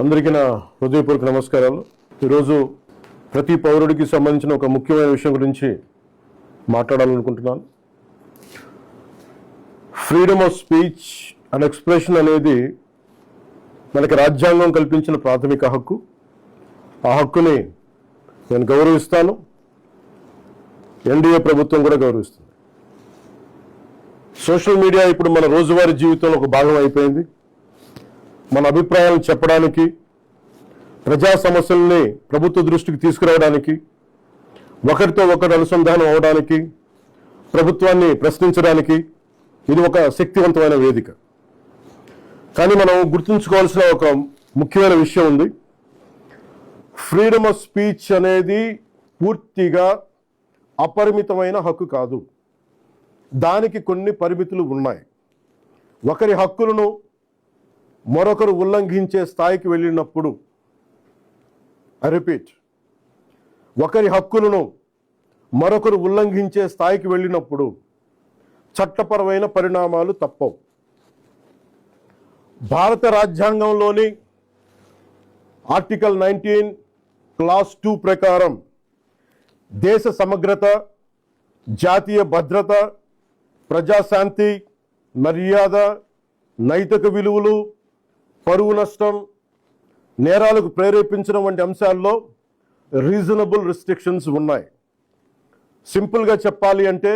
అందరికీ నా హృదయపూర్వక నమస్కారాలు. ఈరోజు ప్రతి పౌరుడికి సంబంధించిన ఒక ముఖ్యమైన విషయం గురించి మాట్లాడాలనుకుంటున్నాను. Freedom of speech and expression అనేది మనకి రాజ్యాంగం కల్పించిన ప్రాథమిక హక్కు. ఆ హక్కుని నేను గౌరవిస్తాను, ఎన్డీఏ ప్రభుత్వం కూడా గౌరవిస్తుంది. సోషల్ మీడియా ఇప్పుడు మన రోజువారీ జీవితంలో ఒక భాగం అయిపోయింది. మన అభిప్రాయాలను చెప్పడానికి, ప్రజా సమస్యల్ని ప్రభుత్వ దృష్టికి తీసుకురావడానికి, ఒకరితో ఒకరు అనుసంధానం అవడానికి, ప్రభుత్వాన్ని ప్రశ్నించడానికి ఇది ఒక శక్తివంతమైన వేదిక. కానీ మనం గుర్తుంచుకోవాల్సిన ఒక ముఖ్యమైన విషయం ఉంది. ఫ్రీడమ్ ఆఫ్ స్పీచ్ అనేది పూర్తిగా అపరిమితమైన హక్కు కాదు. దానికి కొన్ని పరిమితులు ఉన్నాయి. ఒకరి హక్కులను మరొకరు ఉల్లంఘించే స్థాయికి వెళ్ళినప్పుడు, ఐ రిపీట్, ఒకరి హక్కులను మరొకరు ఉల్లంఘించే స్థాయికి వెళ్ళినప్పుడు చట్టపరమైన పరిణామాలు తప్పవు. భారత రాజ్యాంగంలోని ఆర్టికల్ 19 క్లాస్ 2 ప్రకారం దేశ సమగ్రత, జాతీయ భద్రత, ప్రజాశాంతి, మర్యాద, నైతిక విలువలు, పరువు నష్టం, నేరాలకు ప్రేరేపించడం వంటి అంశాల్లో రీజనబుల్ రిస్ట్రిక్షన్స్ ఉన్నాయి. సింపుల్గా చెప్పాలి అంటే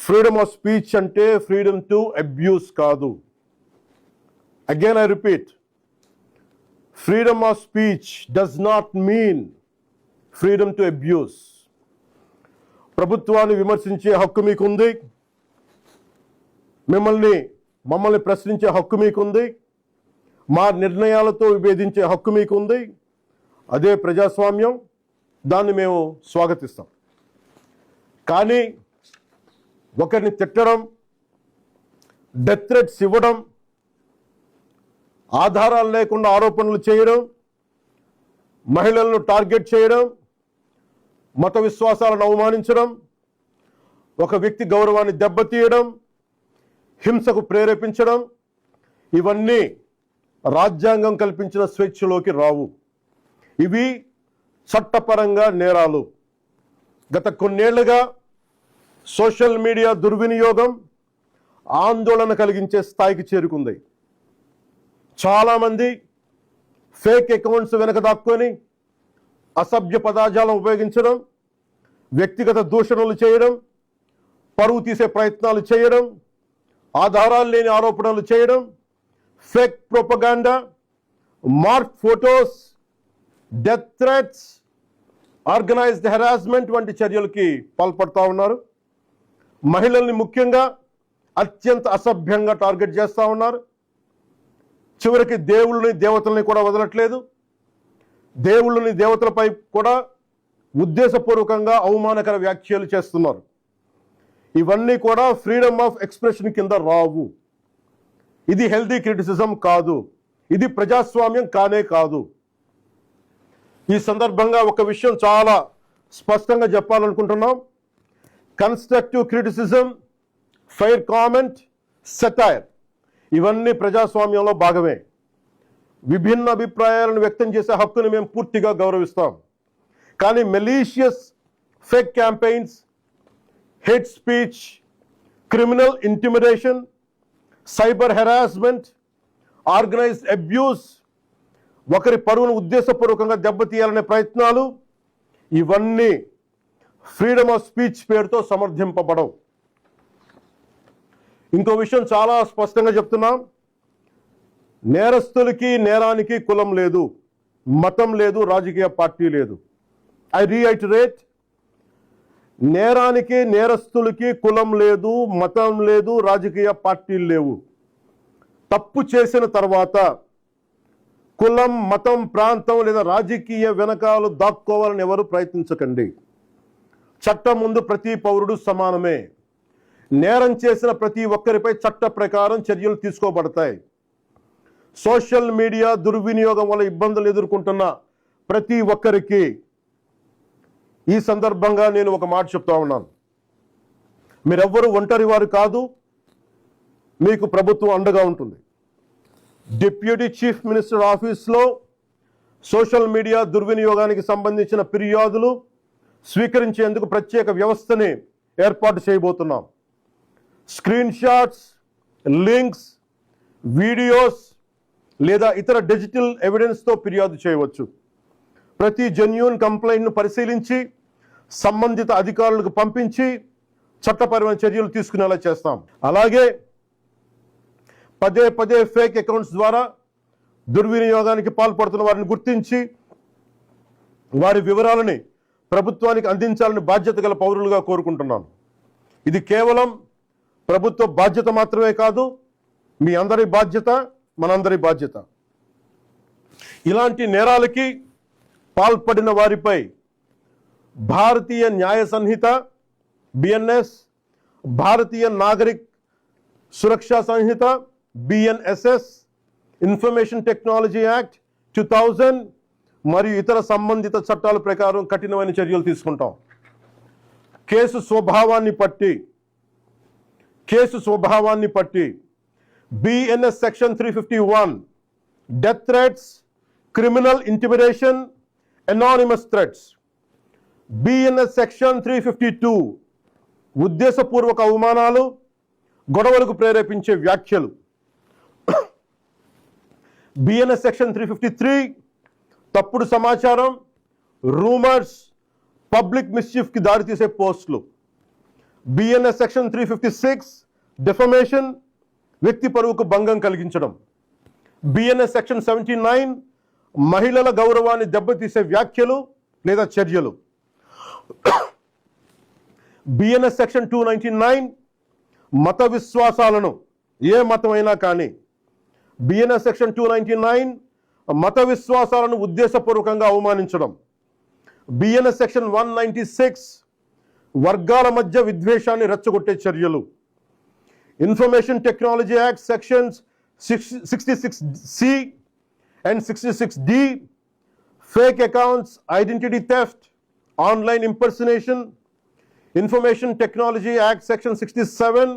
ఫ్రీడమ్ ఆఫ్ స్పీచ్ అంటే ఫ్రీడమ్ టు అబ్యూస్ కాదు. Again I repeat, freedom of speech does not mean freedom to abuse. ప్రభుత్వాన్ని విమర్శించే హక్కు మీకుంది, మమ్మల్ని ప్రశ్నించే హక్కు మీకుంది, మా నిర్ణయాలతో విభేదించే హక్కు మీకుంది. అదే ప్రజాస్వామ్యం, దాన్ని మేము స్వాగతిస్తాం. కానీ ఒకరిని తిట్టడం, డెత్ థ్రెట్స్ ఇవ్వడం, ఆధారాలు లేకుండా ఆరోపణలు చేయడం, మహిళలను టార్గెట్ చేయడం, మత విశ్వాసాలను అవమానించడం, ఒక వ్యక్తి గౌరవాన్ని దెబ్బతీయడం, హింసకు ప్రేరేపించడం, ఇవన్నీ రాజ్యాంగం కల్పించిన స్వేచ్ఛలోకి రావు. ఇవి చట్టపరంగా నేరాలు. గత కొన్నేళ్లుగా సోషల్ మీడియా దుర్వినియోగం ఆందోళన కలిగించే స్థాయికి చేరుకుంది. చాలామంది ఫేక్ అకౌంట్స్ వెనక దాక్కొని అసభ్య పదజాలం ఉపయోగించడం, వ్యక్తిగత దూషణలు చేయడం, పరువు తీసే ప్రయత్నాలు చేయడం, ఆధారాలు లేని ఆరోపణలు చేయడం, fake propaganda, mark photos, death threats, organised harassment వంటి చర్యలకి పాల్పడుతూ ఉన్నారు. మహిళల్ని ముఖ్యంగా అత్యంత అసభ్యంగా టార్గెట్ చేస్తూ ఉన్నారు. చివరికి దేవుళ్ళని, దేవతల్ని కూడా వదలట్లేదు. దేవుళ్ళని, దేవతలపై కూడా ఉద్దేశపూర్వకంగా అవమానకర వ్యాఖ్యలు చేస్తున్నారు. ఇవన్నీ కూడా ఫ్రీడమ్ ఆఫ్ ఎక్స్ప్రెషన్ కింద రావు. ఇది హెల్దీ క్రిటిసిజం కాదు. ఇది ప్రజాస్వామ్యం కానే కాదు. ఈ సందర్భంగా ఒక విషయం చాలా స్పష్టంగా చెప్పాలనుకుంటున్నాం. Constructive criticism, fair comment, satire ఇవన్నీ ప్రజాస్వామ్యంలో భాగమే. విభిన్న అభిప్రాయాలను వ్యక్తం చేసే హక్కుని మేము పూర్తిగా గౌరవిస్తాం. కానీ malicious fake campaigns, hate speech, criminal intimidation, cyber harassment, organised abuse, ఒకరి పరువును ఉద్దేశపూర్వకంగా దెబ్బతీయాలనే ప్రయత్నాలు, ఇవన్నీ ఫ్రీడమ్ ఆఫ్ స్పీచ్ పేరుతో సమర్థింపబడవు. ఇంకో విషయం చాలా స్పష్టంగా చెప్తున్నాం. నేరస్తులకి, నేరానికి కులం లేదు, మతం లేదు, రాజకీయ పార్టీ లేదు. ఐ రీఐటరేట్, నేరానికి, నేరస్తులకి కులం లేదు, మతం లేదు, రాజకీయ పార్టీలు లేవు. తప్పు చేసిన తర్వాత కులం, మతం, ప్రాంతం లేదా రాజకీయ వెనకాలు దాక్కోవాలని ఎవరు ప్రయత్నించకండి. చట్టం ముందు ప్రతి పౌరుడు సమానమే. నేరం చేసిన ప్రతి ఒక్కరిపై చట్ట ప్రకారం చర్యలు తీసుకోబడతాయి. సోషల్ మీడియా దుర్వినియోగం వల్ల ఇబ్బందులు ఎదుర్కొంటున్న ప్రతి ఒక్కరికి ఈ సందర్భంగా నేను ఒక మాట చెప్తా ఉన్నాను. మీరెవ్వరూ ఒంటరి వారు కాదు. మీకు ప్రభుత్వం అండగా ఉంటుంది. డిప్యూటీ చీఫ్ మినిస్టర్ ఆఫీస్లో సోషల్ మీడియా దుర్వినియోగానికి సంబంధించిన ఫిర్యాదులు స్వీకరించేందుకు ప్రత్యేక వ్యవస్థని ఏర్పాటు చేయబోతున్నాం. స్క్రీన్ షాట్స్, లింక్స్, వీడియోస్ లేదా ఇతర డిజిటల్ ఎవిడెన్స్తో ఫిర్యాదు చేయవచ్చు. ప్రతి జెన్యూన్ కంప్లైంట్ను పరిశీలించి సంబంధిత అధికారులకు పంపించి చట్టపరమైన చర్యలు తీసుకునేలా చేస్తాం. అలాగే పదే పదే ఫేక్ అకౌంట్స్ ద్వారా దుర్వినియోగానికి పాల్పడుతున్న వారిని గుర్తించి వారి వివరాలని ప్రభుత్వానికి అందించాలని బాధ్యత గల పౌరులుగా కోరుకుంటున్నాను. ఇది కేవలం ప్రభుత్వ బాధ్యత మాత్రమే కాదు, మీ అందరి బాధ్యత, మనందరి బాధ్యత. ఇలాంటి నేరాలకి పాల్పడిన వారిపై భారతీయ న్యాయ సంహిత BNS, భారతీయ నాగరిక్ సురక్షా సంహిత BNSS, ఇన్ఫర్మేషన్ టెక్నాలజీ యాక్ట్ 2000 మరియు ఇతర సంబంధిత చట్టాల ప్రకారం కఠినమైన చర్యలు తీసుకుంటాం. కేసు స్వభావాన్ని బట్టి BNS section 351 death threats, criminal intimidation, anonymous threats. BNS section 352 ఉద్దేశపూర్వక అవమానాలు, గొడవలకు ప్రేరేపించే వ్యాఖ్యలు. BNS సెక్షన్ 353 తప్పుడు సమాచారం, రూమర్స్, పబ్లిక్ మిస్చీఫ్కి దారితీసే పోస్టులు. BNS సెక్షన్ 356 డిఫమేషన్, వ్యక్తి పరువుకు భంగం కలిగించడం. BNS సెక్షన్ 79 మహిళల గౌరవాన్ని దెబ్బతీసే వ్యాఖ్యలు లేదా చర్యలు. BNS సెక్షన్ 299 మత విశ్వాసాలను, ఏ మతమైనా కానీ, BNS సెక్షన్ 299 మత విశ్వాసాలను ఉద్దేశపూర్వకంగా అవమానించడం. BNS సెక్షన్ 196 వర్గాల మధ్య విద్వేషాన్ని రెచ్చగొట్టే చర్యలు. Information technology act sections 66C and 66D fake accounts, identity theft, online impersonation. Information technology act section 67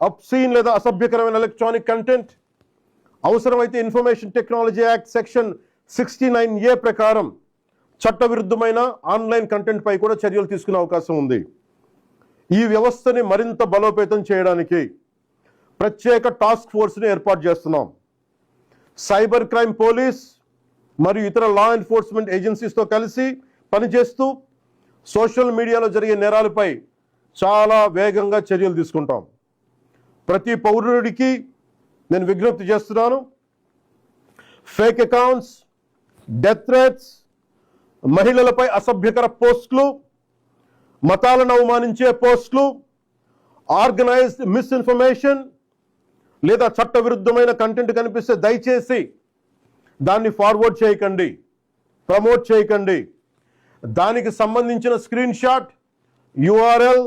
obscene లేదా అసభ్యకరమైన ఎలక్ట్రానిక్ కంటెంట్. అవసరమైతే information technology act section 69A ప్రకారం చట్టవిరుద్ధమైన ఆన్లైన్ కంటెంట్ పై కూడా చర్యలు తీసుకునే అవకాశం ఉంది. ఈ వ్యవస్థని మరింత బలోపేతం చేయడానికి ప్రత్యేక టాస్క్ ఫోర్స్ని ఏర్పాటు చేస్తున్నాం. సైబర్ క్రైమ్ పోలీస్ మరియు ఇతర లా ఎన్ఫోర్స్మెంట్ ఏజెన్సీస్తో కలిసి పనిచేస్తూ సోషల్ మీడియాలో జరిగే నేరాలపై చాలా వేగంగా చర్యలు తీసుకుంటాం. ప్రతి పౌరుడికి నేను విజ్ఞప్తి చేస్తున్నాను, ఫేక్ అకౌంట్స్, డెత్ థ్రెట్స్, మహిళలపై అసభ్యకర పోస్టులు, మతాలను అవమానించే పోస్టులు, ఆర్గనైజ్డ్ మిస్ఇన్ఫర్మేషన్ లేదా చట్టవిరుద్ధమైన కంటెంట్ కనిపిస్తే దయచేసి దాన్ని ఫార్వర్డ్ చేయకండి, ప్రమోట్ చేయకండి. దానికి సంబంధించిన screen shot, URL,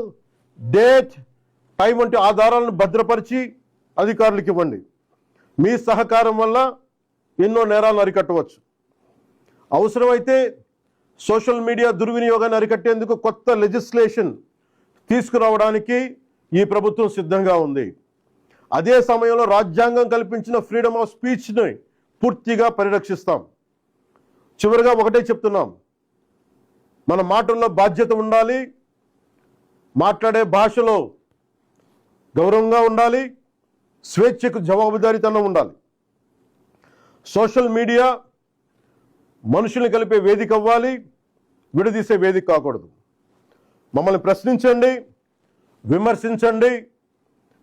date, time వంటి ఆధారాలను భద్రపరిచి అధికారులకు ఇవ్వండి. మీ సహకారం వల్ల ఎన్నో నేరాలను అరికట్టవచ్చు. అవసరమైతే సోషల్ మీడియా దుర్వినియోగాన్ని అరికట్టేందుకు కొత్త లెజిస్లేషన్ తీసుకురావడానికి ఈ ప్రభుత్వం సిద్ధంగా ఉంది. అదే సమయంలో రాజ్యాంగం కల్పించిన ఫ్రీడమ్ ఆఫ్ స్పీచ్ని పూర్తిగా పరిరక్షిస్తాం. చివరిగా ఒకటే చెప్తున్నాం, మన మాటల్లో బాధ్యత ఉండాలి, మాట్లాడే భాషలో గౌరవంగా ఉండాలి, స్వేచ్ఛకు జవాబుదారీతనం ఉండాలి. సోషల్ మీడియా మనుషుల్ని కలిపే వేదిక అవ్వాలి, విడదీసే వేదిక కాకూడదు. మమ్మల్ని ప్రశ్నించండి, విమర్శించండి,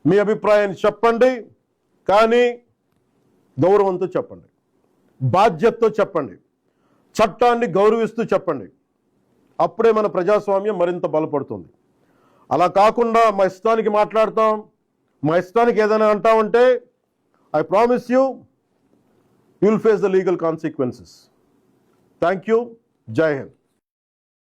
మీ అభిప్రాయాన్ని చెప్పండి, కానీ గౌరవంతో చెప్పండి, బాధ్యతతో చెప్పండి, చట్టాన్ని గౌరవిస్తూ చెప్పండి. అప్పుడే మన ప్రజాస్వామ్యం మరింత బలపడుతుంది. అలా కాకుండా మా ఇష్టానికి మాట్లాడతాం, మా ఇష్టానికి ఏదైనా అంటామంటే I promise you will face the legal consequences. Thank you. Jai Hind.